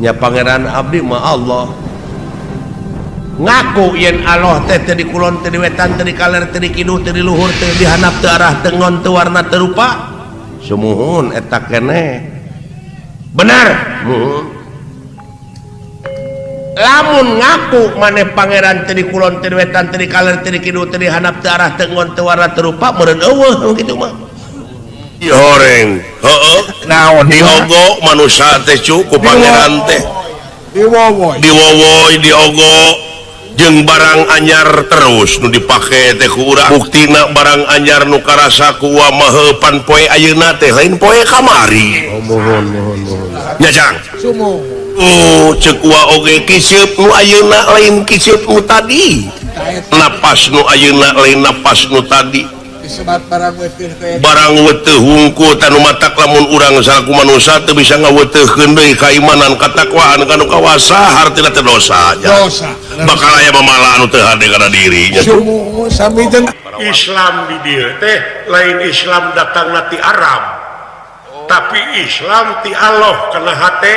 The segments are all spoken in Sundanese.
nya pangeran abdi mah Allah ngaku yen Allah teh teu di kulon teu di wetan teu di kaler teu di kidul teu di luhur teu di handap teu arah teu ngon teu warna teu rupa sumuhun eta keneh benar lamun ngaku maneh pangeran teu di kulon teu di wetan teu di kaler teu di kidul teu di handap teu arah teu ngon teu warna teu rupa meureun eueuh kitu mah horeng heeh naon diogo manusia teh ku pangeran teh diwowoy diogo jeung barang anyar terus nu dipake teh ku urang buktina barang anyar nu karasa ku wa maheupan poe ayeuna teh lain poe kamari mohon nya jang ceuk wa oge kiseup nu ayeuna lain kiseup nu tadi napas nu ayeuna lain napas nu tadi barang weteuh hungkul tanu matak lamun urang salaku manusia teu bisa ngaweteuhkeun deui kaimanan katakwaan kanu kawasa hartina teu dosa bakal aya mamala anu teu hade kana dirinya Islam di dieu teh lain Islam datangna ti Arab tapi Islam ti Allah kana hate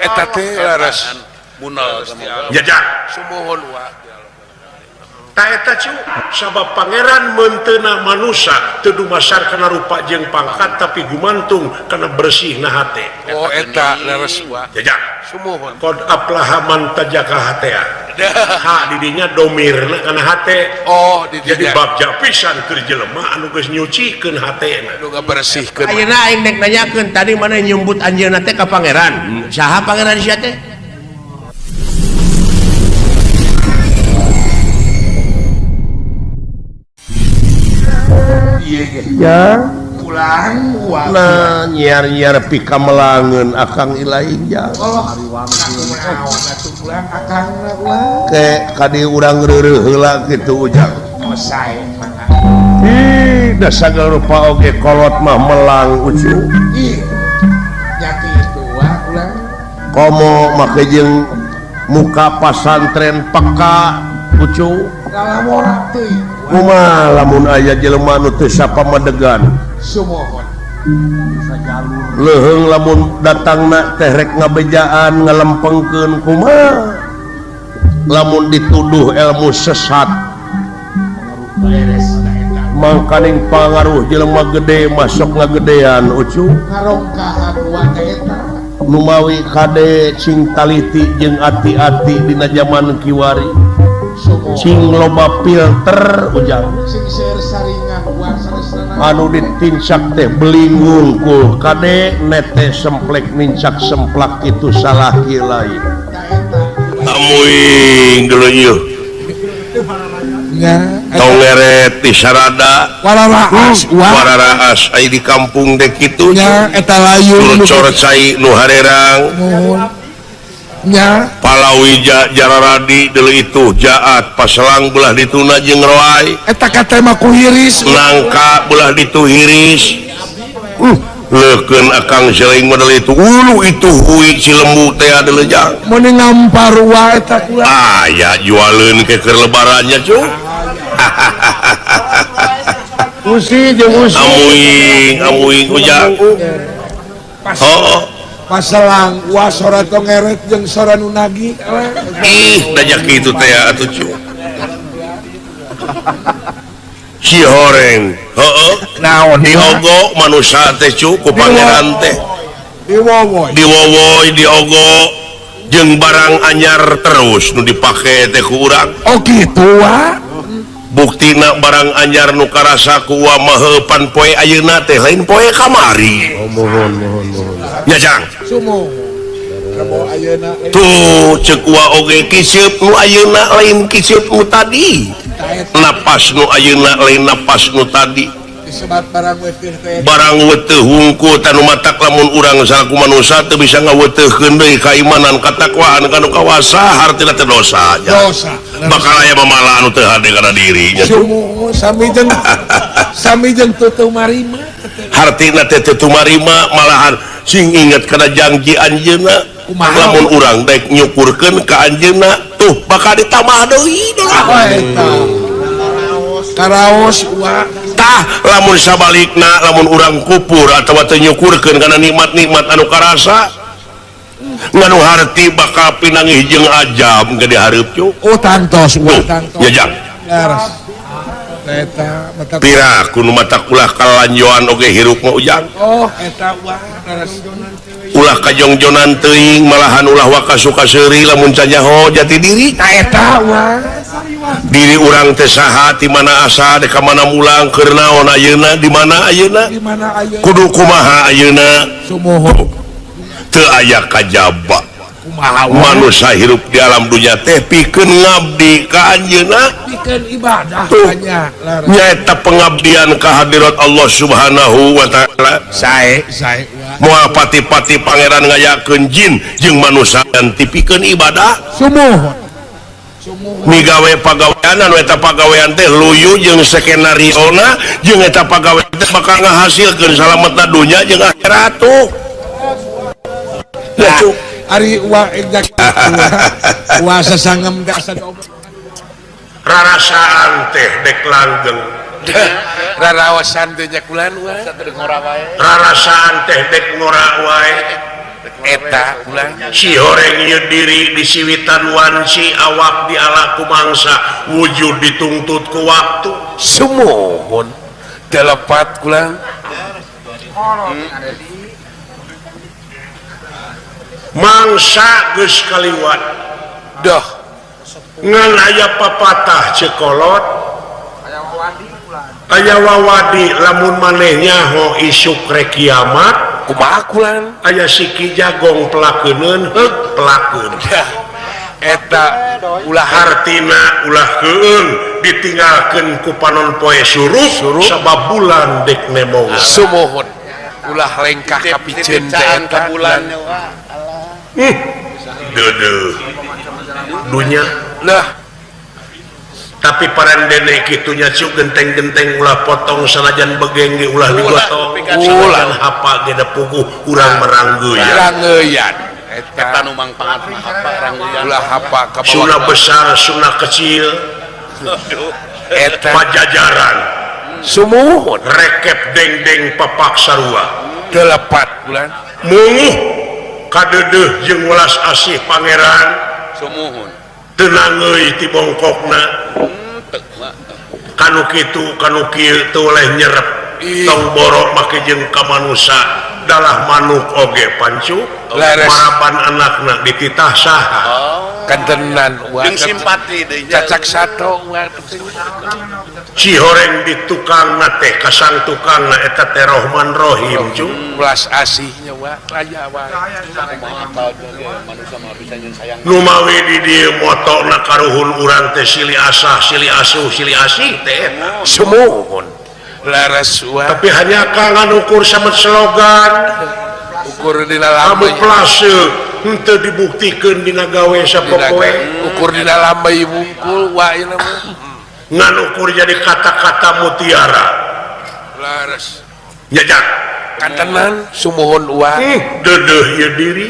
eta teh laras munal jajak sumuhun wa taeta cu sabab pangeran menteuna manusia teu dumasar kana rupa jeung pangkat tapi gumantung kana bersihna hate eta leres wa jajak sumuhun qad aflaha man tajaka hatea ha di dinya domirna kana hate jadi bab pisan keur jelema anu geus nyucikeun hatena anu ngabersihkeun ayeuna aing nek nanyakeun tadi mana nyumbut anjeunna teh ka pangeran saha pangeran sia teh ya pulang nah nyiar-nyiar pika melangeun akang ilaing ja ke kadi urang reureuh heula kitu ujang da sagala rupa oge kolot mah melang ucu nya kitu wa ulang komo make jeung muka pasantren peka ucu ngalamorak teuing kumaha lamun aya jelema nu teu sapa madegan sumohon leuheung lamun datangna teh rek ngabejaan ngalempengkeun kumaha lamun dituduh ilmu sesat mangkaning pangaruh jelema gede masuk ngagedean ucu ngarongkahan wa eta nu mawi kade cing taliti jeung ati-ati dina zaman kiwari cing loba filter ujang anu ditincak teh belinggung kul kade nete semplek nincak semplak itu salah lain amuing dulu yuk tongeret di sarada wararaas ay di kampung dek itu eta layu cor cai nu harerang nya palawija jararadi dulu itu jaat paselang belah dituna jeung roai eta kata mah ku hiris nangka belah ditu hiris leukeun akang seuing model itu ulu itu huik si lembu teh adalah jang mun ngampar wa eta kula aya jualeun ke keur lebarannya cu usi jeung usi amuing ujang paselang wa sora tongeret jeung sora nu nagi dajak kitu teh atuh cu si horeng heeh naon diogo manusia teh cu ku pangeran teh diwowoy diogo jeung barang anyar terus nu dipake teh ku urang kitu wa buktina barang anyar nu karasa ku wa maheupan poe ayeuna teh lain poe kamari mohon nya jang tuh ceuk wa oge kiseup nu ayeuna lain kiseup nu tadi napas nu ayeuna lain napas nu tadi barang weteuh hungkul tanu matak lamun urang salaku manusia teu bisa ngaweteuhkeun deui kaimanan katakwaan kanu kawasa hartina teu dosa bakal aya mamala anu teu hade kana dirinya sami jeung teu marima hartina teh teu marima malahan sing inget kana janji anjeunna lamun urang daek nyukurkeun ka anjeunna tuh bakal ditamah deui karaos wa tah lamun sabalikna lamun urang kupur atawa teu nyukurkeun kana nikmat-nikmat anu karasa nganu harti bakal pinangih jeung ajam gede hareup cu tantos jajang pira kudu mata ulah kalanjoan oge hirup mah ujang ulah kajongjonan teuing malahan ulah wakasuka seuri lamun canyaho jati diri diri urang teh saha ti mana asa dek ka mana mulang keur naon ayeuna di mana ayeuna kudu kumaha ayeuna teu aya kajaba manusia hirup di alam dunia teh pikeun ngabdi ka anjeunna pikeun ibadah nyaeta pengabdian ka hadirat Allah Subhanahu wa taala sae moal pati-pati pangeran ngayakeun jin jeung manusia dan tipikeun ibadah sumuhun migawe pagawean anu eta pagawean teh luyu jeung skenariona jeung eta pagawean teh bakal ngahasilkeun salametna dunya jeung akhirat tuh Ari puasa sangem dasar rarasaan teh dek langgeng rarawasan teh jakulan rarasaan teh dek ngora wae eta ulang si horeng ieu diri disiwitan wanci awak diala ku mangsa wujud dituntut ku waktu sumuhun telepat kulang mangsa geus kaliwat dah ngan aya papatah cekolot aya wawadi lamun maneh nyaho isuk rek kiamat kumaha kulan aya siki jagong pelakeuneun heug pelakeun eta ulah hartina ulah keung ditinggalkeun ku panon poe suruh sabab bulan dek nemong sumuhun ulah lengkah kapiceun teh eta bulan dede dunya lah tapi parandene kitunya cuk genteng-genteng ulah potong sanajan begeng ge ulah digotong ulah hapa ge da puguh urang meranggeyan eta nu mangpaat hapa ranggeyan ulah hapa ka sunah besar sunah kecil eta pajajaran sumuhun rekep deng-deng papak sarua telepat bulan munguh kadedeuh jeung welas asih pangeran sumuhun tenang euy ti bongkokna kanu kitu kanu kieu teu oleh nyerep tong borok make jeung ka manusia dalah manuk oge pancu marapan anakna dititah saha kantenan jeung simpati deui cacak sato si horeng di tukangna teh kasang tukangna eta teh Rahman Rahim cu welas asihnya wa raja wa nu mawi di dieu motona karuhun urang teh silih asah silih asuh silih asih teh sumuhun laras wa tapi hanya kangen ukur sama slogan ukur dina lambai plase henteu dibuktikeun dina gawe sapopoe ukur dina lambai bungkul wa ieu ngan ukur jadi kata-kata mutiara laras nyajak kantenan sumuhun wa dedeuh ieu diri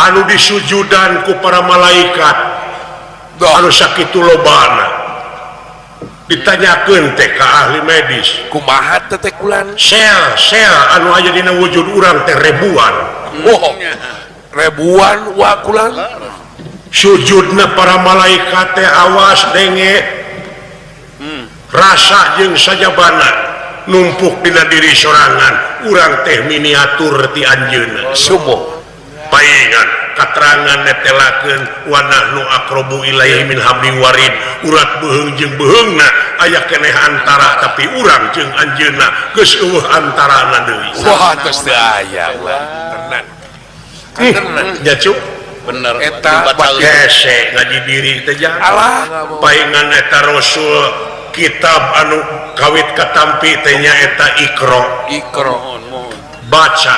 anu disujudan ku para malaikat anu sakitu lobana ditanyakeun teh ka ahli medis kumaha teh kulan sel anu aya dina wujud urang teh ribuan ribuan wa kulan sujudna para malaikat teh awas denge rasa jeung sajabana numpuk dina diri sorangan urang teh miniatur ti anjeunna sumuh paingan katerangan netelakeun wa nahnu aqrabu ilaihi min hablil warid urat beheung jeung beheungna aya keneh antara tapi urang jeung anjeunna geus eueuh antarana deui wah geus teu aya tenan tenan nya cuk bener eta hese ngaji diri teh jangan alah paingan eta rasul kitab anu kawit katampi teh nya eta Iqra baca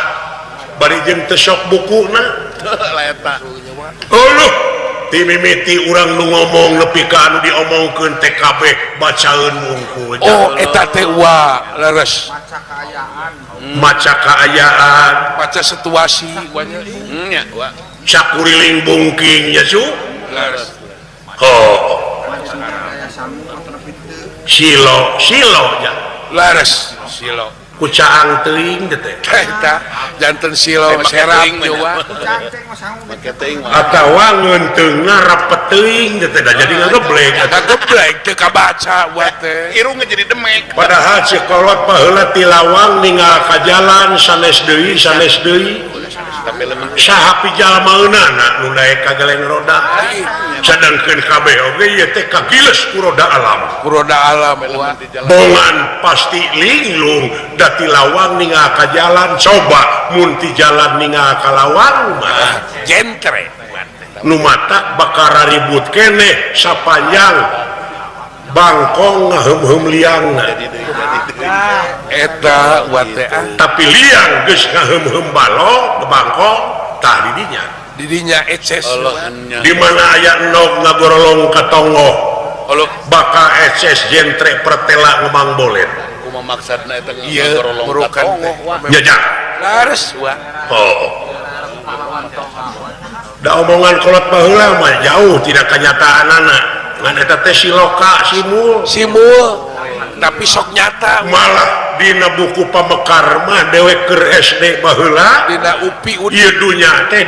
bari jeung teu sok bukuna eta Allah ti mimiti urang nu ngomong nepi ka anu diomongkeun teh kabeh bacaeun wungkul oh eta teh wa leres maca kaayaan maca situasi wanya nya wa sakuriling bungking ya su leres silo ya leres silo kucaang teuing teh Eta janten silo serap Jawa. Make teuing mah. atawa ngeunteungna rapet teuing teh da jadi ngageblek Eta geblek teu kabaca wa teh. Irungna jadi demek. padahal si kolot paheula ti lawang ningal ka jalan sanes deui Tapi lemah. saha pijalmaeunana nu daek ka geleng roda sedangkeun kabeh oge ieu teh kagiles ku roda alam Kuroda alam wa. bongan pasti linglung dati lawang ningal ka jalan coba mun ti jalan ningal ka lawang mah Jentre. nu matak bakal ribut kene sapanjang bangkong ngaheum-heum liangna Eta wa teh tapi liang geus ngaheum-heum balong bangkong tah di dinya didinya eces. Allahnya. di mana aya enog ngagorolong ka tonggo Allah bakal eces jentre pertela ngemang bolet kumaha maksudna eta Iya, ngagorolong ka merukan tongo, teh. wah. jajak Lares wa. oh da omongan kolot baheula mah jauh tidak kenyataanana ngan eta teh siloka simul Simul tapi sok nyata malah dina buku pamekar mah dewek keur SD baheula dina upi udah. ieu dunya teh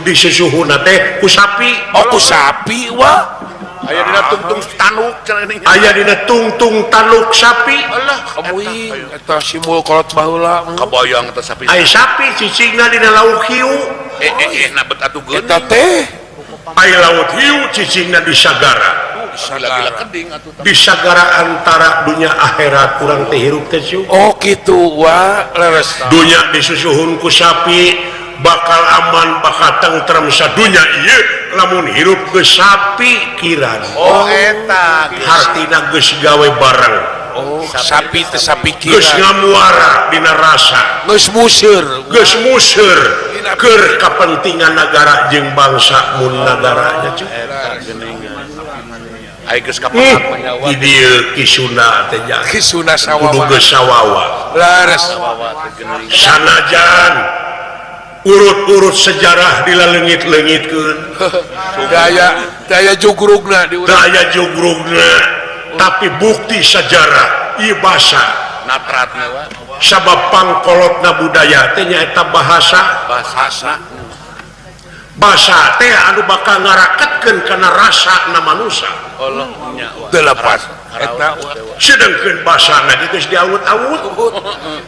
disusuhuna teh ku sapi Oh ku sapi wa. Aya dina tungtung tanuk cenah ini. aya dina tungtung taluk sapi Allah, Amuing eta simul kolot baheula. kaboyong teh sapi. ai sapi cicingna dina lauk hiu Nabet atuh Eta geuning. teh ai laut hiu cicingna di sagara Gila-gila keding atuh. di sagara antara dunia akhirat kurang teh hirup teh cu. oh gitu wa leres. Dunia disusuhun ku sapi bakal aman bakal tentrem sadunya ieu lamun hirup ke sapi kiran Oh eta. hartina geus gawe bareng Oh sapi teh sapi geus kira. ngamuara dina rasa Geus museur. geus museur keur kapentingan negara jeung bangsa mun nagaranya cu. Eta geuning. Ai geus kapakat nyawa. Di dieu kisuna teh jangan Kisuna kudu sawawa. geus sawawa Lares. Wawa teh geuning. sanajan urut-urut sejarah dilalengit-lengitkeun Daya jugrugna di urang. daya jogrugna tapi bukti sejarah ieu basa Natratna wa. sabab pangkolotna budaya teh nyaeta bahasa basa teh anu bakal ngaraketkeun kana rasana manusia Allahnya wa. Delapan. Eta wa. sedangkeun basana geus diawut-awut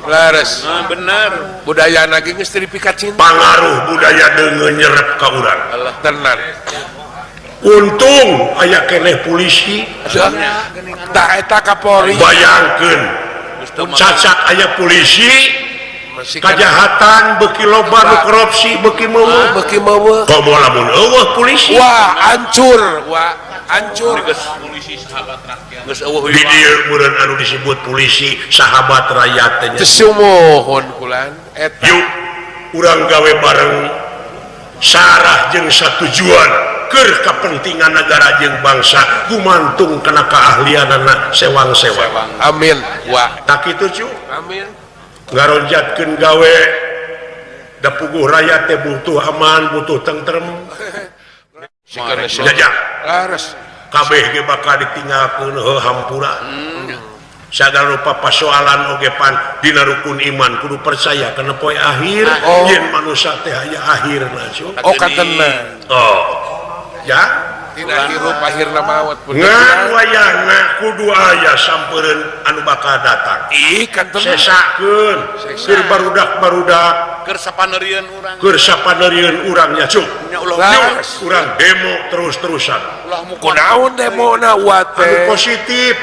Lares. Bener. Budaya lagi geus teu dipikat cinta. pangaruh budaya deungeun nyerep ka urang Tenan. untung aya keneh polisi Tah eta Kapolri. bayangkeun cacat aya polisi kajahatan beki loba nu korupsi beki meueuh Beki meueuh. komo lamun eueuh polisi Wah, hancur, wah, hancur. Geus eueuh di dieu meureun anu disebut polisi sahabat rakyat teh nya. Tesumohon kulan eta. Yuk urang gawe bareng sarah jeung satujuan keur kapentingan negara jeung bangsa gumantung kana keahlianana sewang-sewang Amin. Wah, tak kitu cu amin. ngaronjatkeun gawe da puguh rakyat teh butuh aman butuh tentrem Sikana jajak laras. kabeh ge bakal ditinggalkeun heuh hampura sagala rupa pasoalan oge pan dina rukun iman kudu percaya kana poe akhir Oh. yen manusia teh aya akhirna cu Oh katena. oh ya Tina hirup akhirna maut pun. ngan wayahna kudu aya sampeureun anu bakal datang Ih, katena. sesakeun keur barudak-barudak keur sapaneurieun urang. keur sapaneurieun urang nya cu Nya ulah Laras. urang demo terus-terusan ulah muka. Kunaon demona anu wate? positif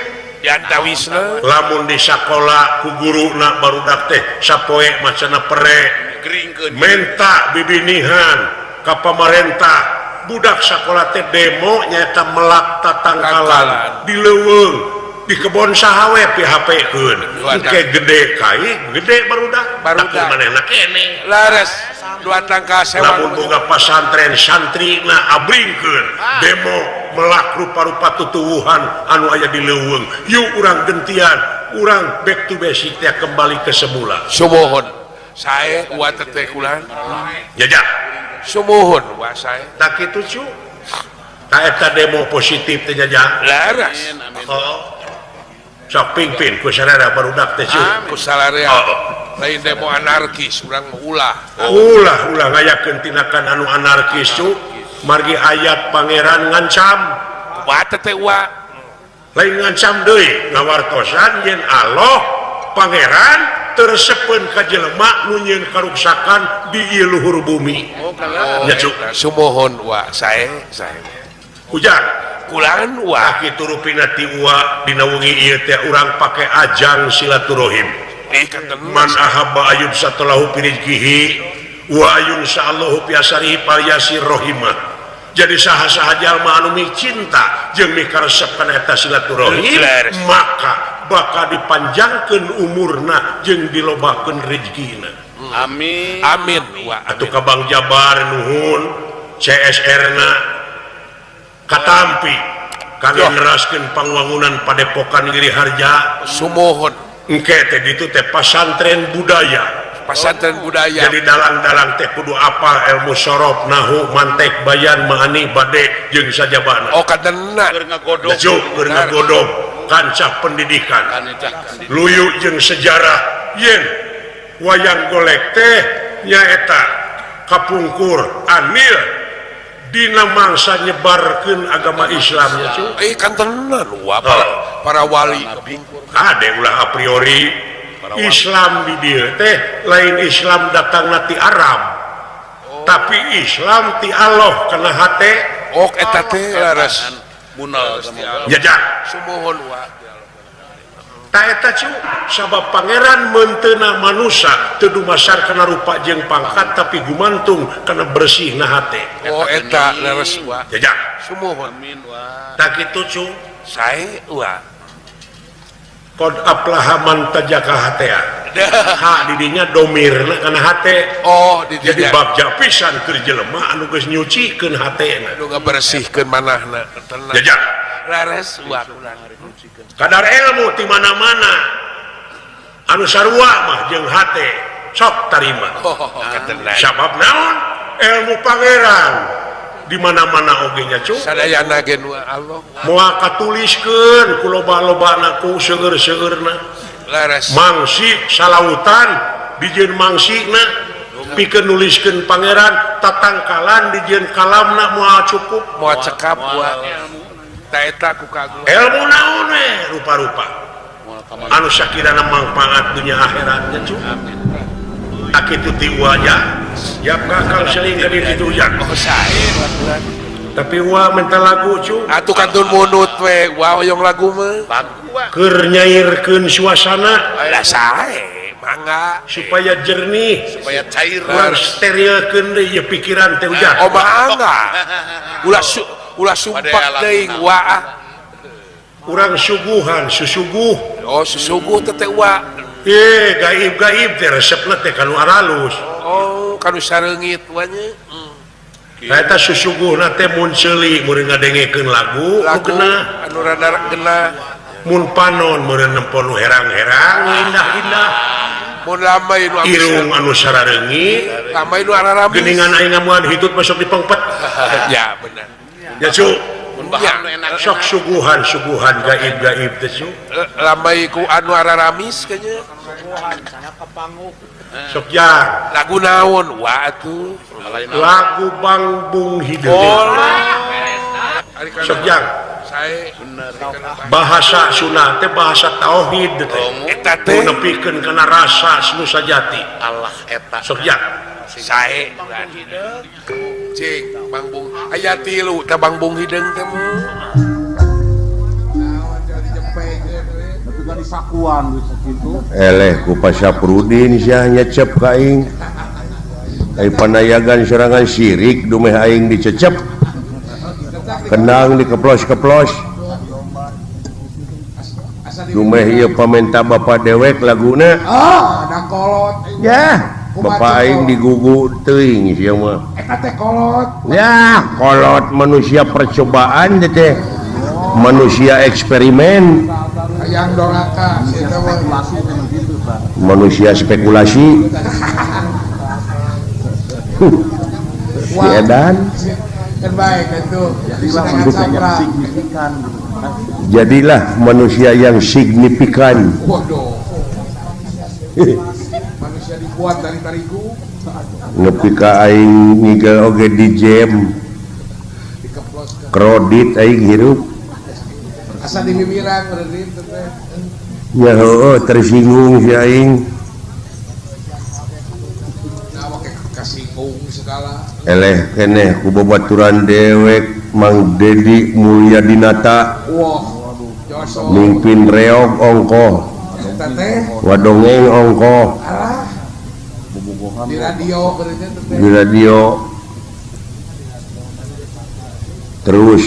Yantawisna. lamun di sakola ku guruna barudak teh sapoe macana pere Geringkeun. menta bibinihan ka pamarentah budak sakola teh demo nyaeta melak tatangkalan Tangkalan. di leuweung di kebon saha we PHP-keun Wadah. engke gede kai gede barudak Barudak. tapi manehna kene Laras. Dua tangka lamun sewang. boga pasantren santrina abringkeun demo melak rupa-rupa tutuwuhan anu aya di leuweung yuk urang gentian urang back to basic teh kembali ke semula Sumohon. Sae wate teh kulan. jajak Sumohon wa sae. tak kitu cu tak eta demo positif teh jajak Laras. oh sok pingpin ku sadaya barudak teh ku salarea lain demo anarkis urang ulah ulah ngayakeun tindakan anu anarkis cu margi ayat pangeran ngancam kumaha teh wa lain ngancam deui ngawartosan yen Allah pangeran tersepen ka jelema nu nyieun karuksakan di ieu luhur bumi nya cu sumohon wa sae hujan kulangan wa kitu rupina ti wa dina wengi ieu teh urang pake ajang silaturahim man ahabba ayub satalahu pirizkihi wa ayun sa'allahu piasarihi palyasir rohimah jadi saha-saha jalma anu cinta jeung mikaresep kana eta silaturahim maka bakal dipanjangkeun umurna jeung dilobakeun rezekina amin wa atuh ka Bang Jabar nuhun CSR-na katampi kangge neraskeun pangwangunan padepokan Giri Harja sumohon engke teh ditu teh pasantren budaya jadi dalang-dalang teh kudu apal ilmu sorof nahu mantek bayan ma'ani bade jeung sajabana kadena keur ngagodog keur ngagodog kancah pendidikan luyu jeung sejarah yen wayang golek teh nyaeta kapungkur anil dina mangsa nyebarkeun agama Islam ya cu kan tenan wa para wali ade ulah a priori Islam di dieu teh lain Islam datangna ti Arab tapi Islam ti Allah kana hate eta teh laras munal jajak sumohon wa ta eta cu sabab pangeran menteuna manusia teu dumasar kana rupa jeung pangkat tapi gumantung kana bersihna hate eta laras wa jajak sumohon tak kitu cu sae wa qad aflaha man tajaka hatea ha didinya domirna kana hate jadi bagja pisan keur jelema anu geus nyucikeun hatena anu ngabersihkeun manahna tenang jajak laras wa kadar ilmu di mana-mana anu sarua mah jeung hate sok tarima sabab naon ilmu pangeran di mana-mana oge nya cu sadayana gen wa Allah moal katuliskeun ku loba-lobana ku seueur-seueurna laras mangsi salautan dijieun mangsina pikeun nuliskeun pangeran tatangkalan dijieun kalamna moal cukup moal cekap wa ta eta ku kagu ilmu naon we rupa-rupa anu sakirana mangpaat dunia akhiratnya cu akitu ti wajah ya kakal seling ka dieu kitu ujang sae tapi wa mental lagu cu atuh kantun munut we wa hoyong lagu mah keur nyairkeun suasana da sae mangga supaya jernih supaya cair sterilkeun deui ieu pikiran teh ujang mangga ulah sumpah teuing wa urang suguhan susuguh susuguh teh wa gaib-gaib teh resepna teh kanu aralus kanu sareungit wa nya eta susuguhna teh mun ceuli meureun ngadengekeun lagu kena anu rada gena mun panon meureun nempo nu herang-herang indah-indah mun lamai nu irung anu sarareungit lamai nu araramis geuningan aing ngamuan hitut masuk di pengpet ya benar ya cu mun bahan enak sok suguhan gaib-gaib teh cu lamai ku anu araramis kayaknya sok jang lagu naon wa atuh lagu Bang Bung Hideung sok jang sae bahasa Sunda teh bahasa tauhid teh eta teh nepikeun kana rasa nu sajati Allah eta sok jang sae cing Bang Bung aya tilu teh Bang Bung Hideung teh ku Pasaprudin sia nyecep ka aing ai panayagan serangan syirik dumeh aing dicecep kenang dikeplos-keplos dumeh ieu pamenta bapa dewek laguna ada kolot ya bapa aing digugu teuing sia mah eta teh kolot ya kolot manusia percobaan teh manusia eksperimen yang doraka manusia spekulasi si edan kan baik itu sedangkan sapra jadilah manusia yang signifikan. Waduh. Manusia dibuat dari terigu. Nepi ka aing ninggal oge di jam Dikeploskan. kredit aing hirup Asa di bibirang benerin teh. ya heueuh tersinggung si aing Nah, make kasinggung segala. eleh keneh ku babaturan dewek Mang Dedi Mulyadinata Wah, Joso. mimpin reog ongkoh Eta teh wadongeng ongkoh alah di radio benerin teh. di radio terus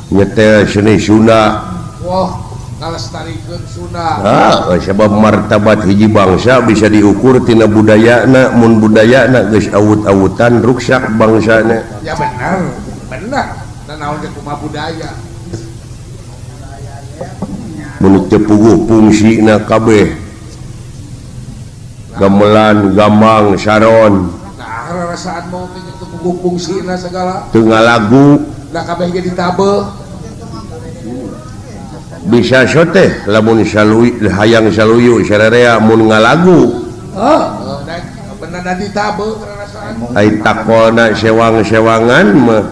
nyetel seni Sunda. Wah, ngalestarikeun Sunda. Sebab martabat hiji bangsa bisa diukur tina budayana, mun budayana geus awut-awutan ruksak bangsana. Ya benar, benar. Dan naon teh kumaha budaya. Mun teu puguh fungsina kabeh. Gamelan, gambang, saron, Nah, rasaan mau teh teu puguh fungsina segala. teu ngalagu Da kabeh ge ditabeuh. bisa soteh lamun saluy hayang saluyu sararea mun ngalagu Dan benar dan ditabeuh rasaan. ai takolna sewang-sewangan mah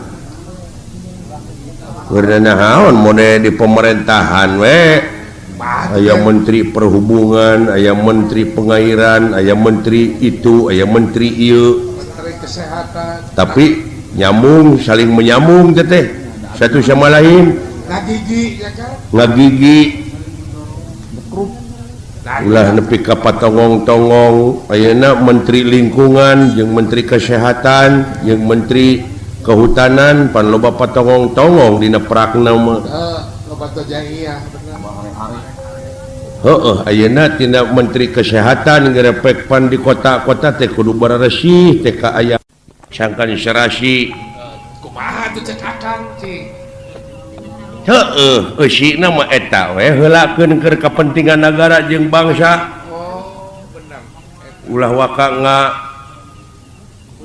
beurna naon mode di pemerintahan we. Aya menteri perhubungan, aya menteri pengairan, aya menteri itu, aya menteri ieu. Menteri Kesehatan. Tapi nyambung, saling menyambung teh satu sama lain, Ngagigi ya kan? ngagigi Nah, ulah nepi ka patongong-tongong. Ayeuna menteri lingkungan jeung menteri kesehatan jeung menteri kehutanan pan loba patongong-tongong dina prakna mah. loba teh jahiyah bener. Heeh, ayeuna tina menteri kesehatan ngerepek pan di kota-kota teh kudu bararesih teh ka aya sangkan serasi. Kumaha tuh cek akang cing. Heeh, eusina mah eta we heulakeun keur kepentingan negara jeung bangsa. Oh, benar. Ulah waka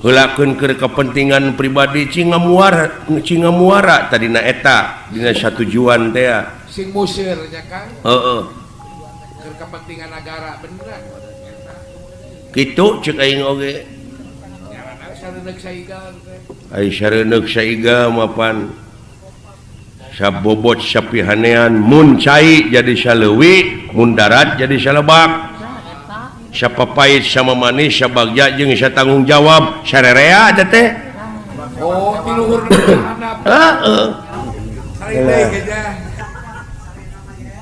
heulakeun keur kepentingan pribadi cingamuara tadina eta dina satujuan teh. Sing musir ya kan? Heeh. Keur kepentingan negara beneran. Kitu ceuk aing oge. Jangan sareuneuh saigal teh. Ai sareuneuh saiga mapan sabobot sapihanean mun cai jadi saleuwi mun darat jadi salebak sapapait sama manis sabagja jeung satanggung jawab sarerea eta teh. Oh, di luhur handap. Heeh. Hari deui geja.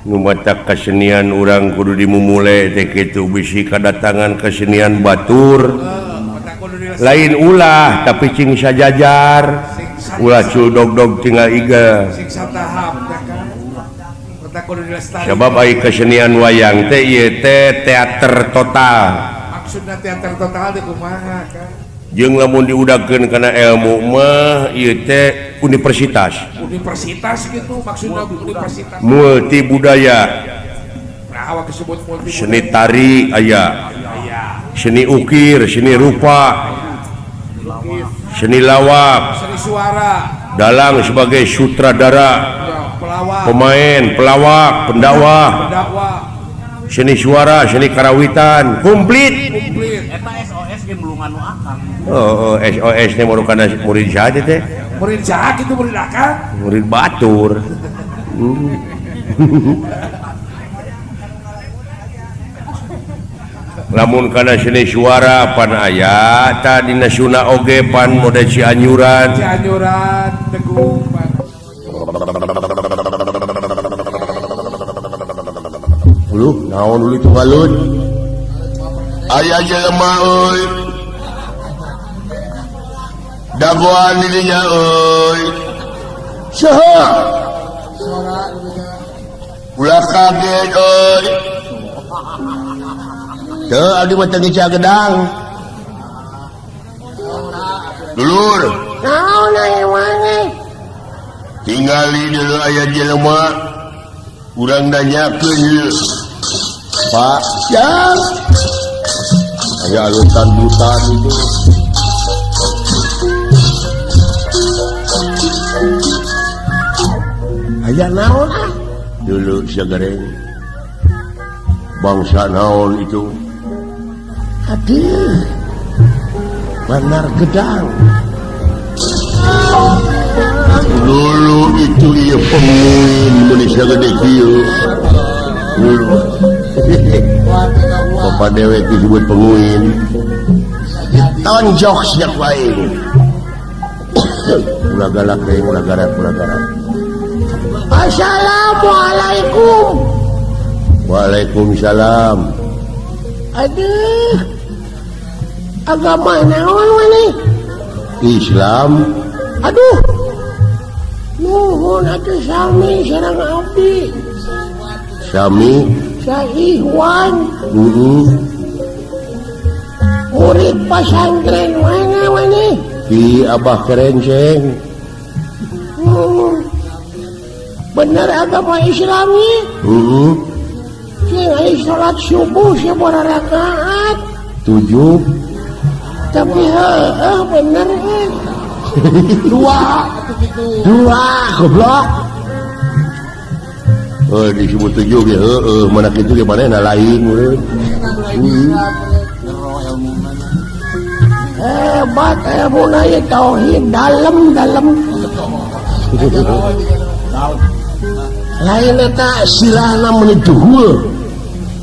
Nu matak kesenian urang kudu dimumule teh kitu bisi kadatangan kesenian batur Mata kudu dilestarikan. lain ulah tapi cing sajajar ulah culdog-dog tinggal iga Sing satahap ya kan? Mata kudu dilestarikan. sabab ai kesenian wayang teh ieu teh teater total Maksudna teater total teh kumaha kan? jeung lamun diudagkeun kana ilmu mah ieu teh universitas Universitas gitu maksudnya universitas. multi budaya Nah, awak disebut multi. seni tari aya seni ukir seni rupa seni lawak Seni suara, dalang sebagai sutradara ya, pelawak, pemain pelawak pendakwah pendakwah, seni suara seni karawitan komplit. komplit. Oh, SOS nya merupakan murid saja teh Murid jahat itu murid akang. murid batur. Lamun kana seni suara pan aya ta dina Sunda oge pan mode Cianjuran. Cianjuran, Teguh, Uluh naon uli tunggalun? aya jelema euy dagoan dirinya euy Saha? suara, ulah kaget euy Teu abdi mah teu ngicah gedang. dulur tinggali dulu aya jelema urang nanyakeun ieu Pak, ya. Aya alutan-lutan itu. aya naon dulu sagareng bangsa naon itu aduh benar gedang dulu itu iya penguin Indonesia gede kieu dulu Bapak Dewe disebut penguin tonjok sejak lain ulah galak ulah garak Assalamualaikum Waalaikumsalam aduh agama naon wani Islam aduh nuhun atuh sami sareng abdi sami saihwan murid pesantren mana wani di Abah Kerenceng bener agama Islami sing salat subuh sabaraha rakaat 7 tapi bener dua goblok disebut 7 ya mana kitu ge manehna lain meureun hebat ilmuna ya tauhid dalam lain eta silahna menuju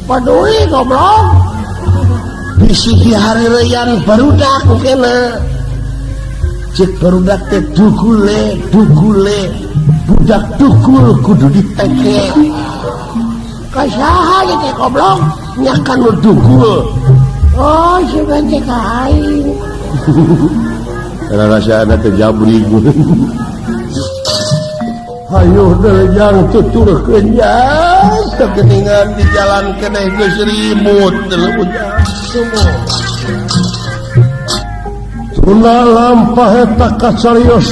padoi goblok bisi dihareureyan barudak kena cek barudak teh dugule budak dugul kudu diteke kasaha ge teh goblok nyakan nu dugul oh segan cek aing rasana teh jabri ayo derjang tuturkeun jang kegeningan di jalan keneh geus ribut tuna lampah eta kacarios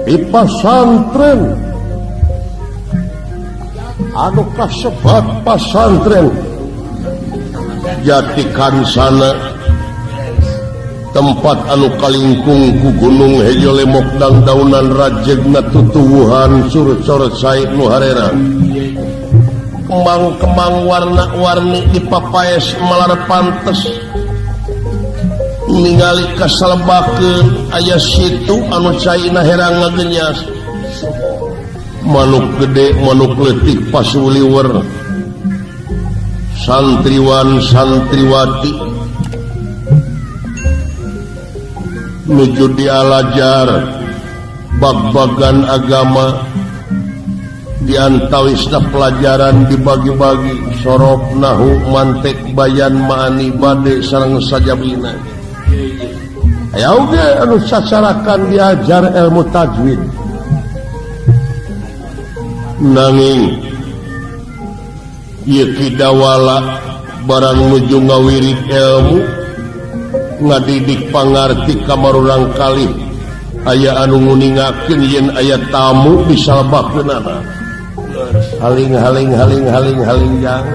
di pasantren anu kasebat pasantren jatikan sana tempat anu kalingkung ku gunung hejo lemok dan daunan rajegna tutuwuhan surut-surut said nu harera kembang-kembang warna-warni dipapaes malar pantes ningali kasalebakeun aya situ anu caina herang ngagenyas manuk gede manuk leutik pasuliwer santriwan santriwati nuju dialajar bag-bagan agama diantawisna pelajaran dibagi-bagi sorop nahu mantek bayan ma'ani bade sareng sajabina aya oge anu sacarakan diajar ilmu tajwid nanging ieu kidawala barang nuju ngawirid ilmu ngadidik pangarti kamarurang kali aya anu nguningakeun yen aya tamu disalbakeunana haling jang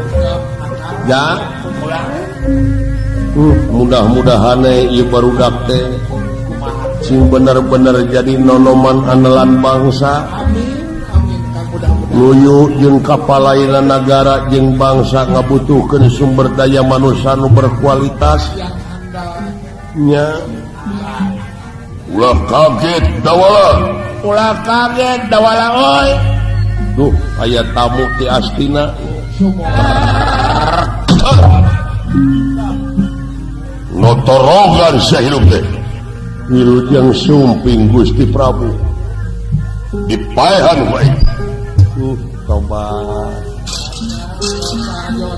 mudah-mudahan ieu barudak teh sing bener-bener jadi nonoman anelan bangsa luyu jeung kapalaina nagara jeung bangsa ngabutuhkeun sumber daya manusia nu berkualitas nya ulah kaget dawala oi duh aya tamu ti astina notorogan sahirup teh wilujeng sumping Gusti Prabu dipaehan wae tobat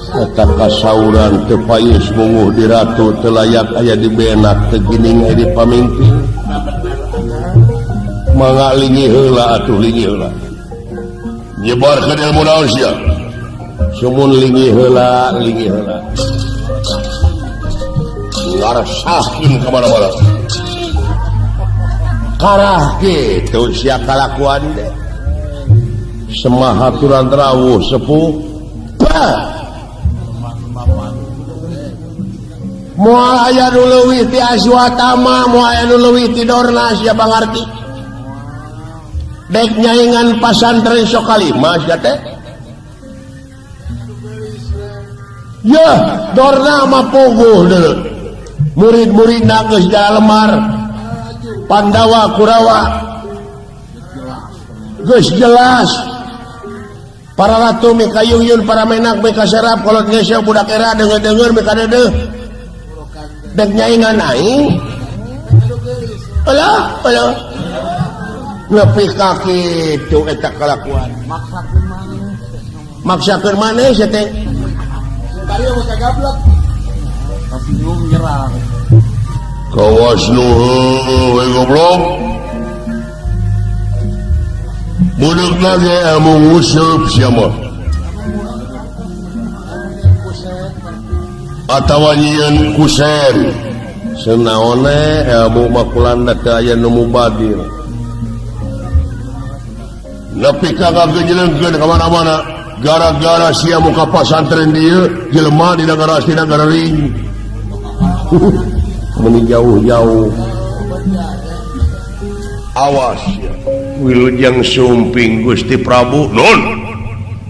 eta kasauran teu payus munguh di ratu teu layak aya di benak teu gining aya di pamimpin mangga lingi heula atuh lingi heula nyebarkeun ilmu naon sia sumun lingi heula ngarasakeun ka mana-mana karah kitu sia kalakuan teh semahaturan rawuh sepuh moal aya nu leuwih ti Aswatama moal aya nu leuwih ti Dorna sia bangarti dek nyaingan pasantren Sokalimah teh ya dorna mah pogoh deuleu murid-muridna geus dalemar Pandawa Kurawa geus jelas para ratu mika yuyun para menak mika serap kolot ngesel budak era denger-denger mika dedeh dek nyaingan aing alah nepi ka kitu eta kalakuan maksakeun maneh sia teh Tadi mau gablok. Tapi belum nyerang. kawas nu we goblok budak lagi emu nguseup sia mah atawa nyieun kusen senaone emu makulanda teu aya nu mubadir nepi ka ngagejeleungkeun ka mana-mana gara-gara sia muka pasantren dieu jelema di negara ring meni jauh-jauh awas ya wilujeng sumping Gusti Prabu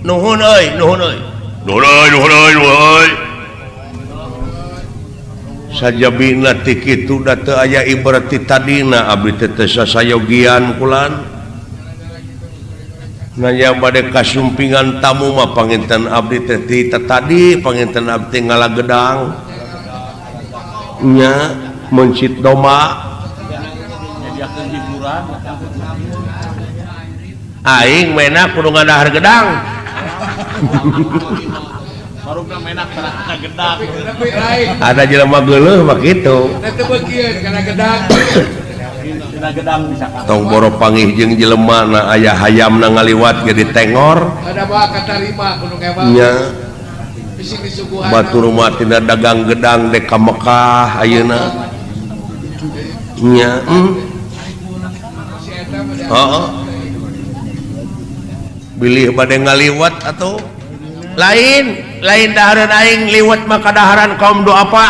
nuhun euy sajabina ti kitu da teu aya ibarat ti tadina abdi teh sasayogian kulan nanya bade kasumpingan tamu mah panginten abdi teh ti tadi panginten abdi ngalagedang nya mencit doma Nyadiakeun hiburan. aing menak kudu ngadahar gedang Marugna menak kana gedang. ada jelema geuleuh mah kitu Teu beukeun kana gedang. Kana gedang bisa kan. tong boro panggih jeung jelema na aya hayamna ngaliwat ge ditengor Ada bae katarima kudu ngewa. nya Bisi disuguhan. batur rumah tina dagang gedang dek ka Mekah ayeuna nya Si eta mah bilih bade ngaliwat atau lain dahareun aing liwat mah kadaharan kaum doa apa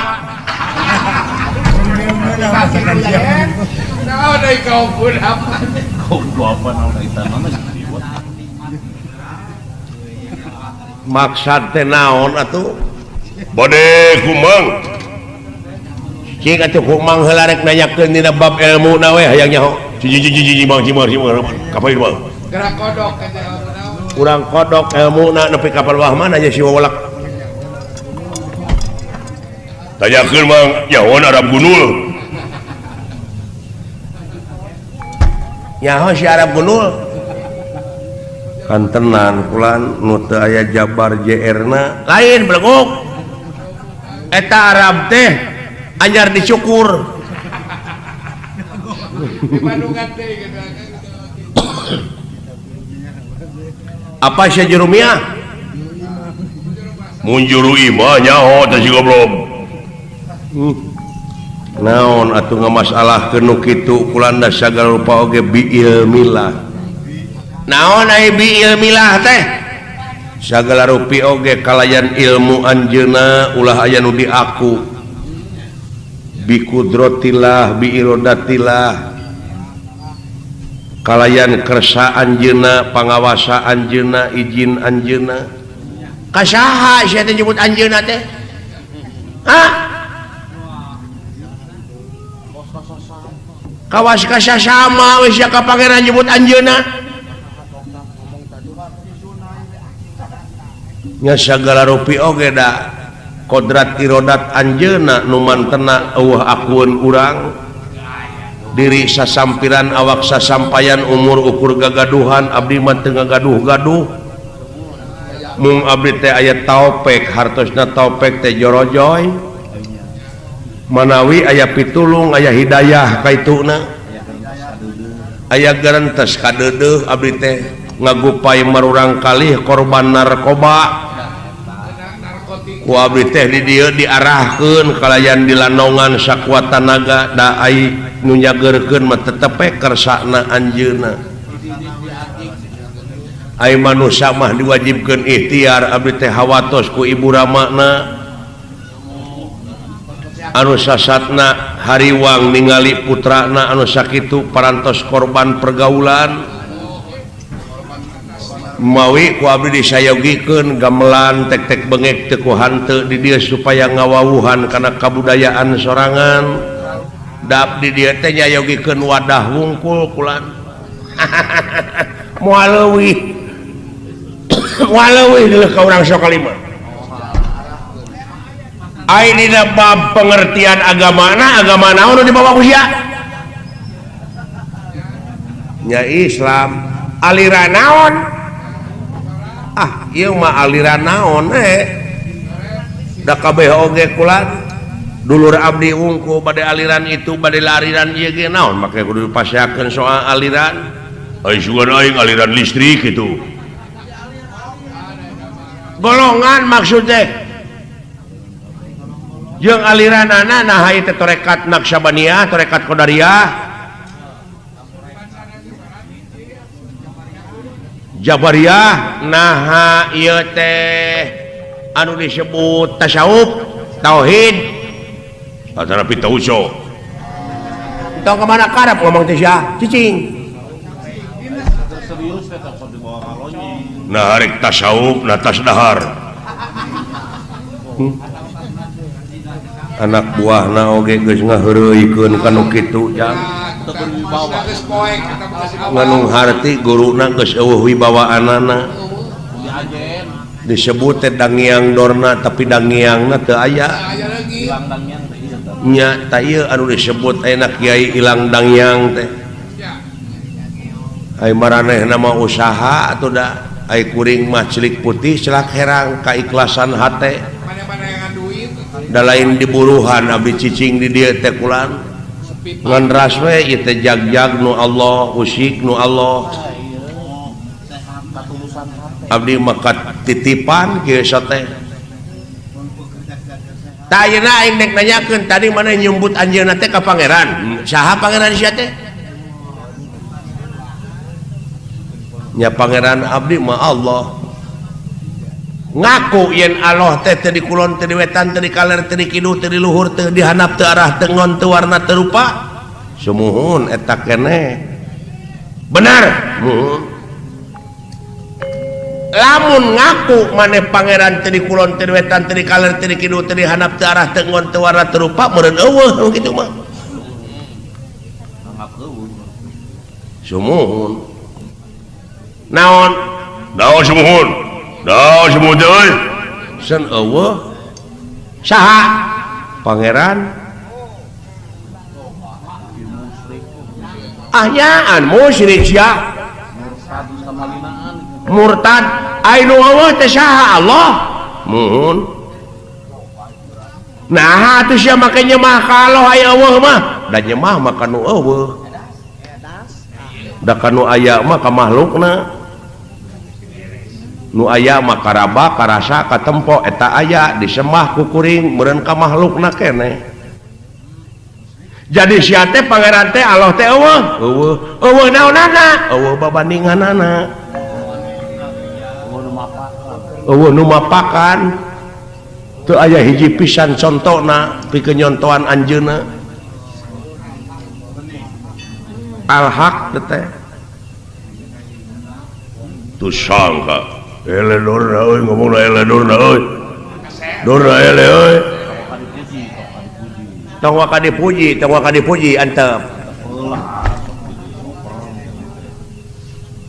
Nah, ada kau pun apa? maksad teh naon atuh bade kumang cing atuh kumang heula rek nanyakeun dina bab ilmu na we hayang nyaho cing mang kapal mah Gerak kodok aja. urang kodok ilmu na nepi kapal wah mana aja si wawalak tanyakeun mang nyahoan Arab Gunul nyaho si Arab Gunul kan tenan kulan nu teu aya jabar JR-na lain belegok eta Arab teh anyar dicukur Di Bandungan teh gitu. apa sih jurumia mun juru imah nyaho teh si goblok naon atuh ngamasalahkeun nu kitu kulanda sagala rupa oge bi ilmilah naon ai bi ilmilah teh sagala rupi oge kalayan ilmu anjeunna ulah aya nu diaku bi kudratillah bi iradatillah kalayan kersa anjeunna pangawasa anjeunna izin anjeunna kasaha sia teh nyebut anjeunna teh hah kawas kasasama we sia ka pangeran nyebut anjeunna nya sagala rupi oge da kodrat irodat anjeunna nu mantena eueuh akueun urang diri sasampiran awak sasampayan umur ukur gagaduhan abdi mah teu ngagaduh-gaduh mung abdi teh aya taopek hartosna taopek teh jorojoy manawi aya pitulung aya hidayah kaituna aya garentes kadeudeuh abdi teh ngagupai marurang kalih korban narkoba ku abdi teh di dieu diarahkeun kalayan dilandongan sakuat tanaga da ai nu nyageurkeun mah tetepe kersana anjeunna ai manusia mah diwajibkeun ikhtiar abdi teh hawatos ku ibu ramana anu sasatna hariwang ningali putrana anu sakitu parantos korban pergaulan mawi ku abdi disayogikeun gamelan tek-tek bengek teu ku hanteu di dieu supaya ngawawuhan kana kabudayaan sorangan. Da abdi dieu teh nyayogikeun wadah wungkul kulan. Moal leuwih. Moal leuwih deuleuh ka urang sok kalima. Ai dina bab pengertian agama naon nu dibawa ku sia? Nya Islam. Aliran naon? Ieu mah aliran naon da kabeh oge kulan dulur abdi wungkul bade aliran itu bade aliran ieu ge naon make kudu dipasyakeun soal aliran ai sugan aing aliran listrik itu golongan maksud teh jeung aliranana nah ieu teh tarekat Naqsyabandiyah tarekat Qadariyah Jabariyah nah ieu teh anu disebut tasawuf tauhid atau pitauso tong kemana karep ngomong teh sia cicing nah rek tasawuf na tas dahar anak buahna oge geus ngaheureuikeun kanu kitu jang nganung harti guruna geus eueuh wibawaanana disebut teh dangiang dorna tapi dangiangna teu aya nya ta ieu anu disebut enak kiai ilang dangiang teh ai maranehna mah usaha atuh da ai kuring mah celik putih celak herang kaikhlasan hate da lain diburuhan abdi cicing di dieu teh kulan ngan ras we ieu teh jag-jag nu Allah usik nu Allah abdi makat titipan kieu teh tah ayeuna aing nek nanyakeun tadi mana nyumbut anjeunna teh ka pangeran saha pangeran sia teh nya pangeran abdi mah Allah ngaku yen Allah teh teu di kulon teu di wetan teu di kaler teu di kidul teu di luhur teu di handap teu arah teu ngon teu warna teu rupa sumuhun eta keneh benar lamun ngaku maneh pangeran teu di kulon teu di wetan teu di kaler teu di kidul teu di handap teu arah teu ngon teu warna teu rupa meureun eueuh kitu mah sumuhun naon sumuhun dah semua euy sen eueuh saha pangeran ahyaan musyrik sia murtad anu eueuh teh saha Allah muhun nah atuh sia make nyemah ka Allah aya eueuh mah da nyemah mah kanu eueuh da kanu aya mah ka makhlukna nu aya mah karaba karasa katempo eta aya disembah ku kuring meureun ka makhlukna keneh jadi sia teh pangeran teh Allah teh eueuh naonana eueuh babandinganana eueuh nu mapakan teu aya hiji pisan contona pikeun nyontohan anjeunna al-haq teh tu sangka ele dorna euy ngomongna ele dorna euy dorna ele euy tong wa ka dipuji antep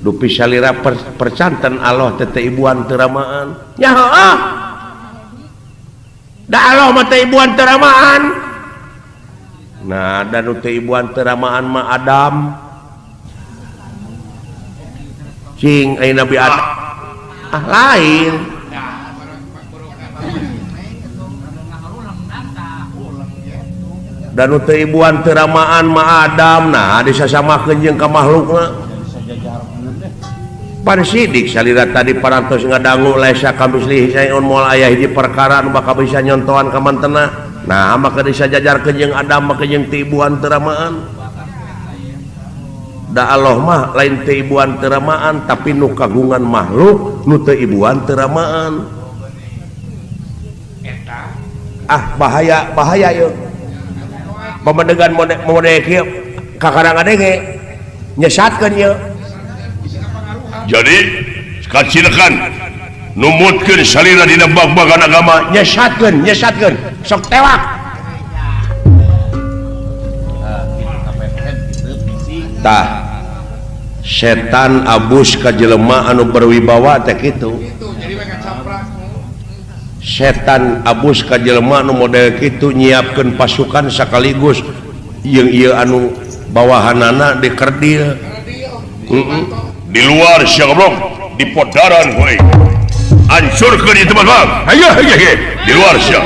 dupi salira percanten Allah teh ibuan teu ramaan nya heueuh da Allah mah teh ibuan teu ramaan nah dan nu teh ibuan teu ramaan mah Adam cing aya Nabi Adam lain dan teu ibuan teu ramaan mah Adam nah disasamakeun jeung ka makhlukna pan sidik salira tadi parantos ngadangu laisa kamislihi saeun moal aya hiji perkara nu bakal bisa nyontohan ka mantena nah maka disajajarkeun jeung Adam maka jeung teu ibuan teu ramaan da Allah mah lain teu ibuan teu ramaan tapi nu kagungan makhluk nu teu ibuan teu ramaan bahaya yeuh pamadegan mode kieu kakarang adege nyesatkeun yeuh jadi kacilekan numutkeun salira dina bag-bagan agama nyesatkeun sok tewak tah setan abus ka jelema anu berwibawa teh kitu setan abus ka jelema anu model kitu nyiapkeun pasukan sekaligus yang ieu anu bawahanana dikerdil di luar syagrok di podaran we hancurkeun di tempat bang haye di luar syak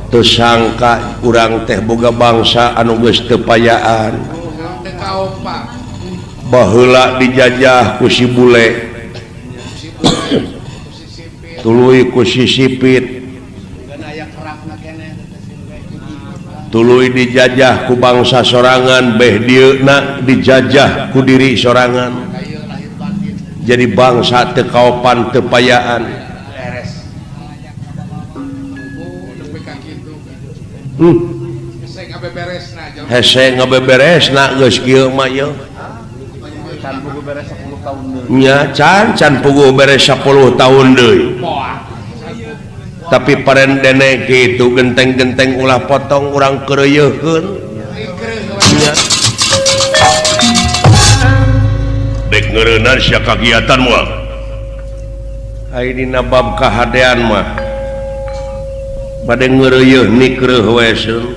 teu sangka urang teh boga bangsa anu geus teu payaan baheula dijajah ku si bule tuluy ku si sipit tuluy dijajah ku bangsa sorangan beh dieuna dijajah ku diri sorangan jadi bangsa teu kaopan teu payaan hese ngabeberesna geus kieu mah ye nya can puguh beres 10 tahun deui tapi parendene kitu genteng-genteng ulah potong urang keureuyeun nya dek ngeureunnan sia kagiatan moal ai dina bab kahadean mah bade ngeureuyeuh nikreuh we seun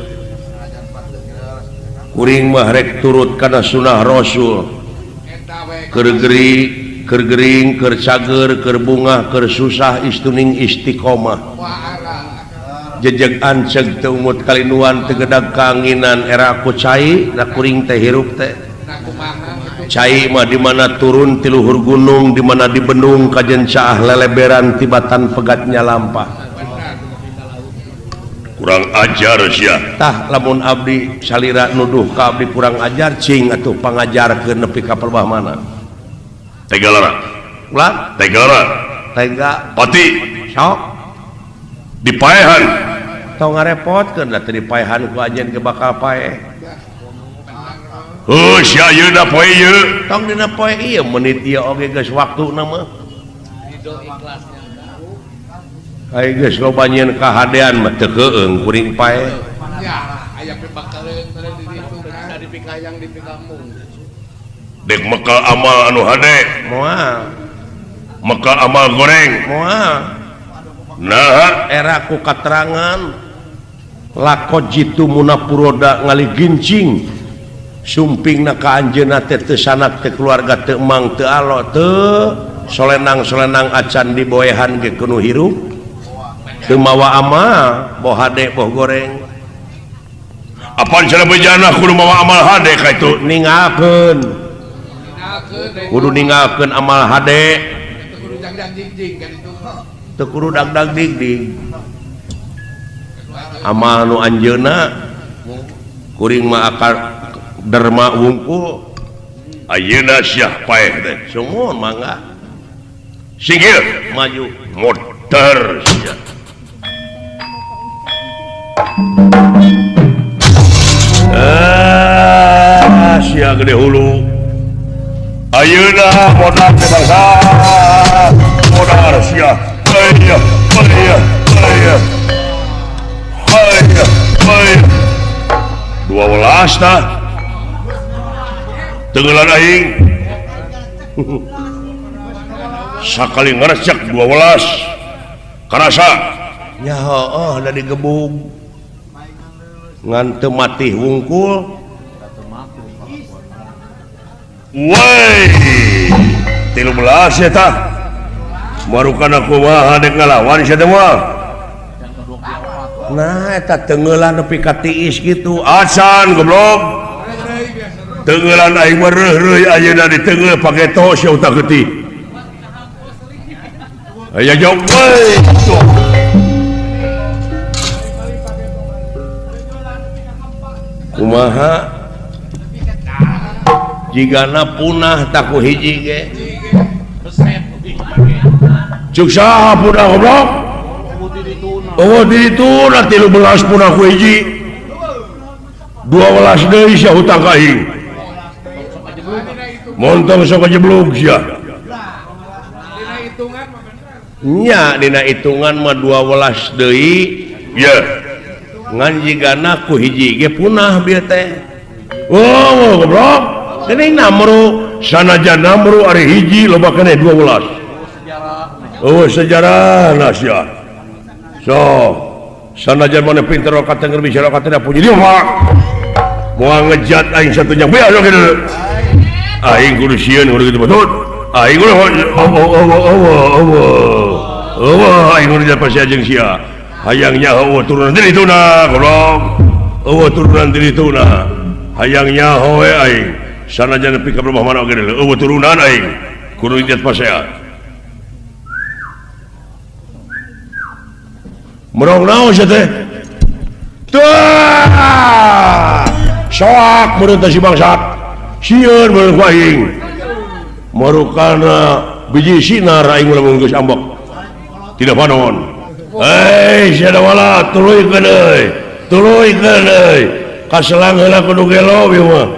kuring mah rek turut kana sunah rasul keur gering keur cager keur bungah keur susah istuning istiqomah jejeg anceg teu umut kalinuan teu gedag kanginan era ku cai da kuring teh hirup teh cai mah di mana turun ti luhur gunung di mana di bendung kajen caah leleberan tibatan pegatnya lampah kurang ajar sia tah lamun abdi salira nuduh ka abdi kurang ajar cing atuh pangajarkeun nepi ka perbah mana tega lara ulah tega pati sok dipaehan tong ngarepotkeun da teu dipaehan ku ajeun ge bakal paeh sia yeuna poe ieu tong dina poe ieu menit ieu oge geus waktuna mah ai geus loba nyieun kahadean mah teu keueung kuring pae aya pe bakaleun teh di ditu kan dipikayang di kampung dek mekal amal anu hade moal mekal amal goreng moal nah era ku katerangan lakot jitu munapuroda ngali gincing sumpingna ka anjeunna teh teu sanak teh keluarga teu emang teu alo teu solenang-solenang acan diboehan ge kudu hirup teu mawa amal boh hade boh goreng apaan cara bejana kudu mawa amal hade ka itu ninggalkeun kudu ninggalkeun amal hade teu kudu dagdag digdig amal nu anjeunna kuring mah akal derma wungkul ayeuna syah paeh teh sumuhun mangga singgil maju motor sia sia gede hulu ayeuna modal teh bangsa modal sia aya dua welas tah tenggelan aing sakali ngarecek 12 karasa nya heueuh da digebug ngan teu mati wungkul woi 13 eta marukana kumaha dek ngalawan sia teh moal nah eta tengeulan nepi ka tiis kitu acan goblok tengeulan aing mah reuh-reuh ayeuna di teungel pake tos sia utak geuti aya jauh we kumaha jigana punah tak ku hiji ge cuk saha punah goblok oh di itu nanti 13 punah ku hiji 12 deui sia hutang ka aing montong sok jeblug sia nya dina hitungan mah 12 deui ya ngan jigana ku hiji ge punah bieu teh oh goblok ini namru sanajan namru ari hiji loba keneh 12 oh sejarah sia so sanajan mana pinter kata ngerti bicara kata tidak punya dia mau ngejat aing satunya biar dong gitu aing kudu sieun kudu gitu betul aing kudu aing kudu jadi pasti ajeng sia hayangnya turunan dari tuna golong turunan dari tuna hayangnya hoe aing sanajan nepi ka rumah mana oge deuleu turunan aing kudu jadi pasti merong naon sia teh tah soak meureun si bangsat sieun meureun ku aing marukana biji sinar aing ulah geus ambek tidak panon sia da wala tuluykeun euy kaselang heula kudu gelo ieu mah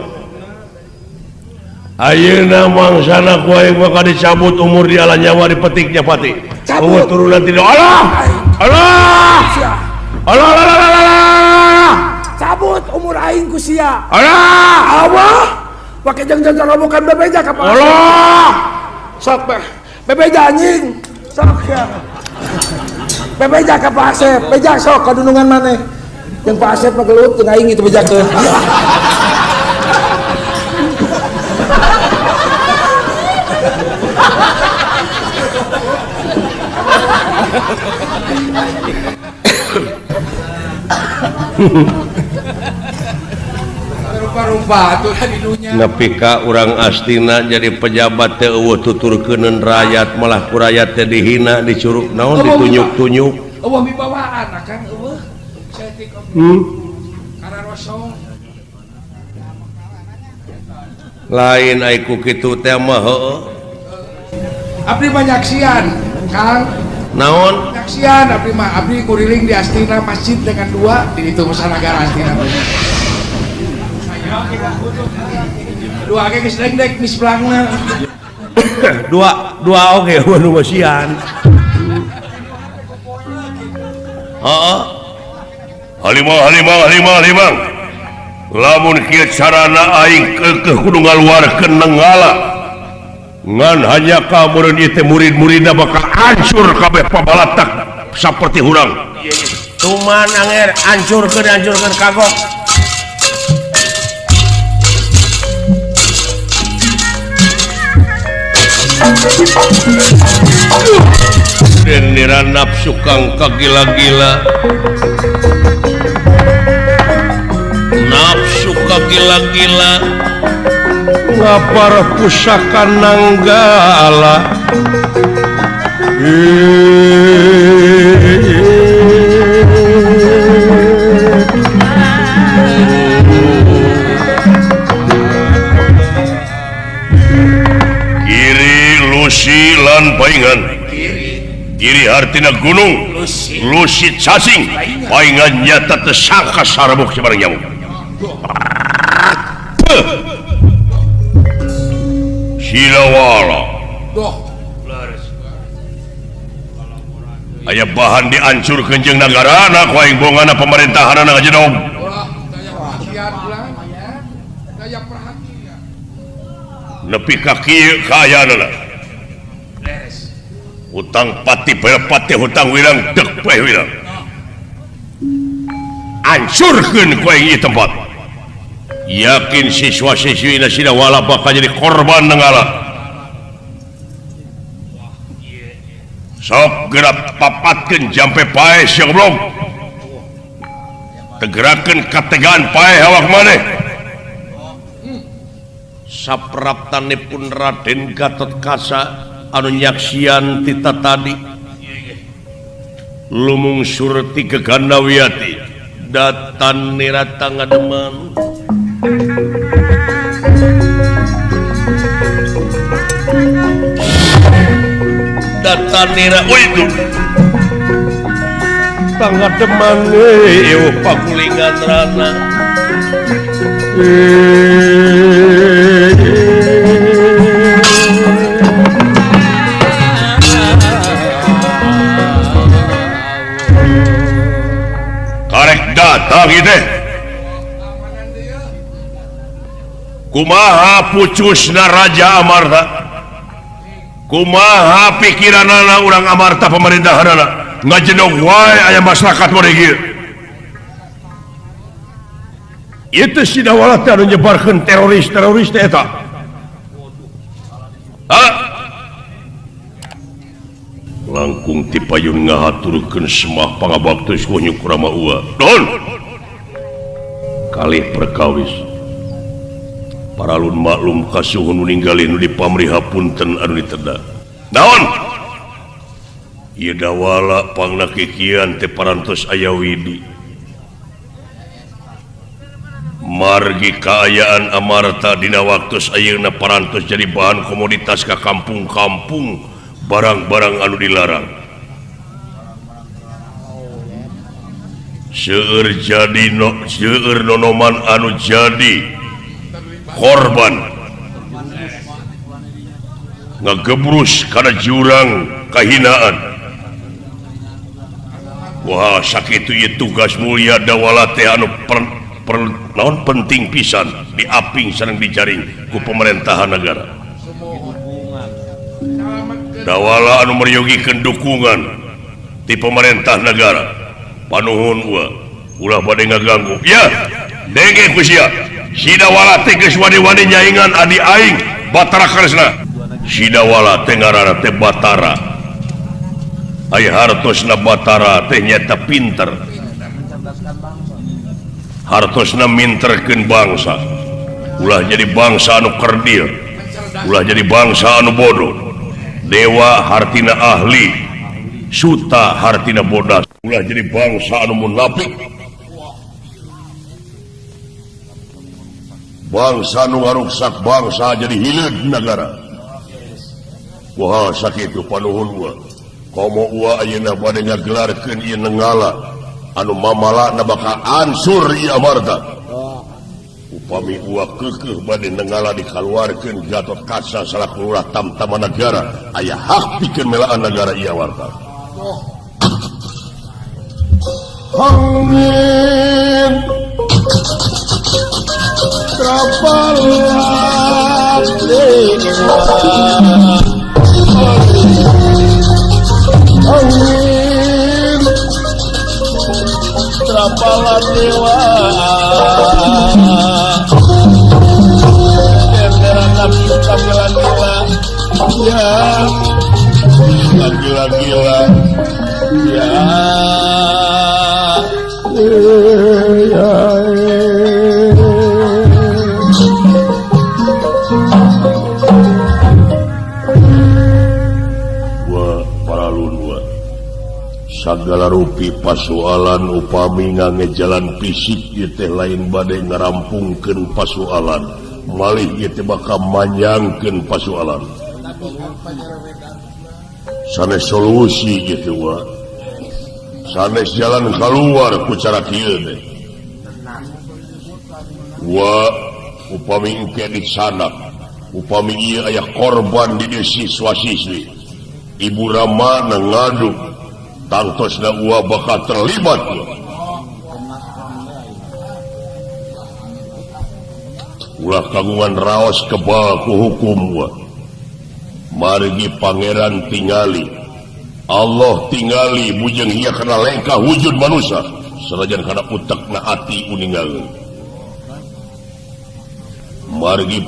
ayeuna mangsana ku aing bakal dicabut umur di ala nyawa dipetiknya pati turunan tidak Allah cabut umur aing ku sia Allah pakai jangan robokan bebeja ka Pak Allah sok bebeja anjing sok ya bebeja ka Pak Asep beja sok kadunungan maneh yang Pak Asep pagelut jeung aing itu bejakeun nepi ka urang astina jadi pejabat teh eueuh tuturkeuneun rakyat malah ku rakyat teh dihina dicurug naon ditunjuk-tunjuk eueuh mibawaan akan eueuh saeutik kararosong lain ai ku kitu teh mah heueuh abdi banyaksian Kang naon banyaksian abdi kuriling di Astina masjid dengan 2 di itu Nusantara Astina dua ge geus deg-deg mis pelangna dua oge nu masian heeh halimah lamun kieu carana aing keukeuh kudu ngaluarkeun nenggala ngan hanya ka meureun ieu teh murid-muridna bakal hancur kabeh pabalatak saperti urang tuman anger hancurkeun kagok dan nira nafsu kang kagila-gila ngapar pusaka nanggala Lusi lan paingan kiri artina gunung Lusi cacing paingan nyata tersangka sarabuk sebarang nyamuk silawala aya bahan dihancurkeun jeung nagarana ku aing bongana pemerintahan ngajedog nepi ka kieu kaayana hutang pati pati hutang wirang dek bae wirang hancurkeun ku aing ieu tempat yakin siswa-siswina sida wala bakal jadi korban nenggala sok gerak papatkeun jampe pae sia goblok tegerakeun kategaan pae awak maneh sapraptanipun Raden Gatotkaca anu nyaksian tita tadi lumung surti ke Gandawiyati datan nirata ngademan datan nira itu tangga deman pakulingan rana karek datang teh kumaha pucusna Raja Amarta kumaha pikiranana urang Amarta pemerintahanana ngajenong wae aya masyarakat model kieu itu sidawala teh anu nyebarkeun teroris teh eta langkung ti payun ngahaturkeun semah pangabaktos ku Nyukrama Ua don kalih perkawis paralun maklum kasuhun nu ninggali nu dipamriha punten anu diteda naon ieu dawala pangna kikian teh parantos aya widi margi kaayaan Amarta dina waktos ayeuna parantos jadi bahan komoditas ka kampung-kampung barang-barang anu dilarang seueur nonoman anu jadi korban ngagebrus kana jurang kahinaan wah sakitu ieu tugas mulia dawala teh anu naon penting pisan diaping sareng dijaring ku pemerintahan negara dawala anu meryogikeun dukungan ti pemerintah negara panuhun ulah bade ngaganggu ya denge ku sia si dawala teh geus wani-wani nyaingan adi aing Batara Kresna si dawala teh ngaranna teh Batara aya hartosna Batara teh nyata pinter hartosna minterkeun bangsa ulah jadi bangsa anu kerdil ulah jadi bangsa anu bodoh dewa hartina ahli suta hartina bodas ulah jadi bangsa anu munafik bangsa anu ngaruksak bangsa jadi hileud negara wah sakitu panuhun Ua komo Ua ayeuna bade ngagelarkeun ieu nenggala anu mamalana bakal ansur ieu Amarta upami Ua keukeuh bade nenggala dikaluarkeun Gatot Kaca salaku lurah tamtama negara aya hak pikeun melaan negara ieu Amarta Amin Trapalat Amin Trapalat dewa Jenderal nafsu gila-gila ya gila-gila ya sagala rupi pasualan upami ngejalan fisik ieu teh lain bade ngarampungkeun pasualan malih ieu teh bakal manyangkeun pasualan sanes solusi ieu teh sanes jalan keluar ku cara kieu teh upami engke disanak upami ieu aya korban di siswa-siswi ibu Rama ngadu tangtosna Ua bakal terlibat ulah kagungan raos kebal ku hukum Ua margi pangeran tingali Allah tingali bujeng ieu kana lengkah wujud manusia sanajan kana utekna ati uningaleuh margi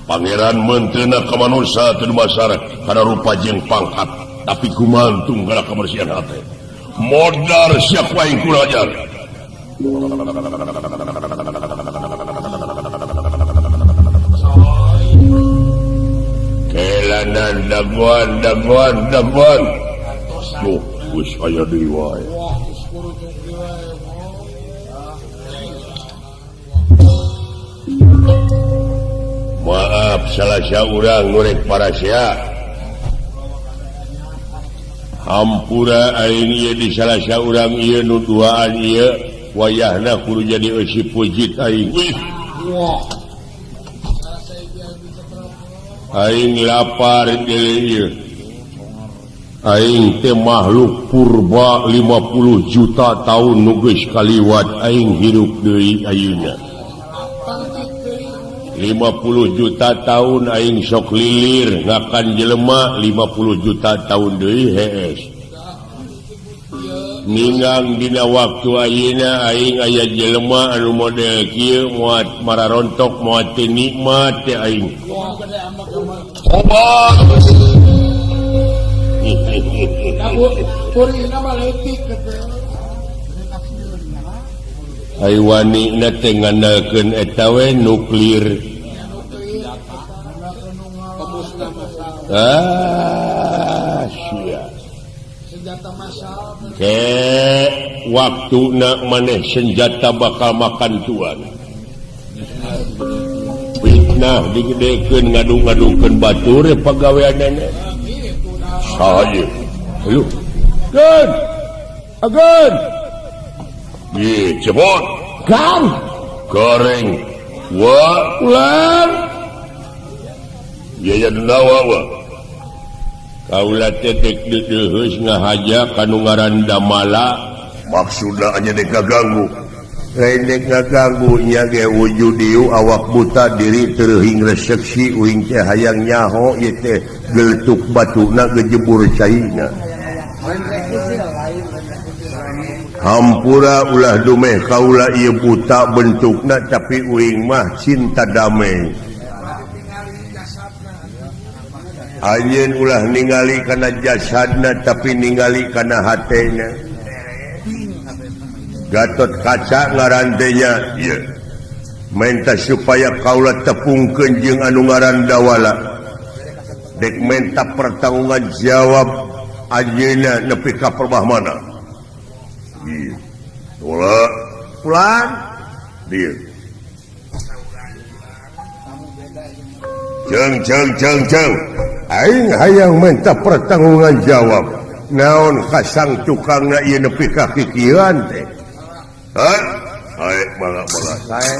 pangeran menteuna ka manusia teu masyarakat kana rupa jeung pangkat tapi kumantung kana kebersihan hati modal siap wae kulajar kelanan daguan tuh wis aya deui wae maaf salah saurang ngurek parasya hampura aing ieu di salah saurang ieu nu duaan ieu wayahna kudu jadi eusi pujit aing. Aing lapar deui. Aing teh makhluk purba 50 juta tahun nu geus kaliwat aing hidup deui ayeuna. 50 juta tahun aing sok lilir ngakan jelema 50 juta tahun deui hees. Ningang dina waktu ayeuna aing aya jelema anu model kieu moal mararontok moal teu nikmat teh aing. Obat. Ai wanina teh ngandalkeun eta we nuklir. Sia. Ke waktuna maneh senjata bakal makan tuan. Fitnah digedekeun ngadu-ngadukeun batur pagaweanana. Saya. Ayo. Gun. Agun. Ye, cepot. Kang. Goreng. Wa ular. Ya nawa wa. Kaula teh dek deus ngahaja kanu ngaran Damala. Maksudna nya dek ganggu. Lain dek ngaganggu nya ge wujud dieu awak buta diri teuing reseksi uing teh hayang nyaho ieu teh geletuk batuna gejebur caina. Hampura ulah dumeh kaula ieu buta bentukna tapi uing mah cinta damai. Anjeun ulah ningali kana jasadna tapi ningali kana hatena. Gatot Kaca ngarantenya ieu. Menta supaya kaula tepungkeun jeung anu ngaran Dawala. Dek menta pertanggunggan jawab ayeuna nepi ka perbah mana. Ieu. Pulang. Dieu. Ceng. Aing hayang menta pertanggungan jawab. Naon kasang tukangna ieu nepi ka kikieuan teh. Hah? Ayo, bala. Saya.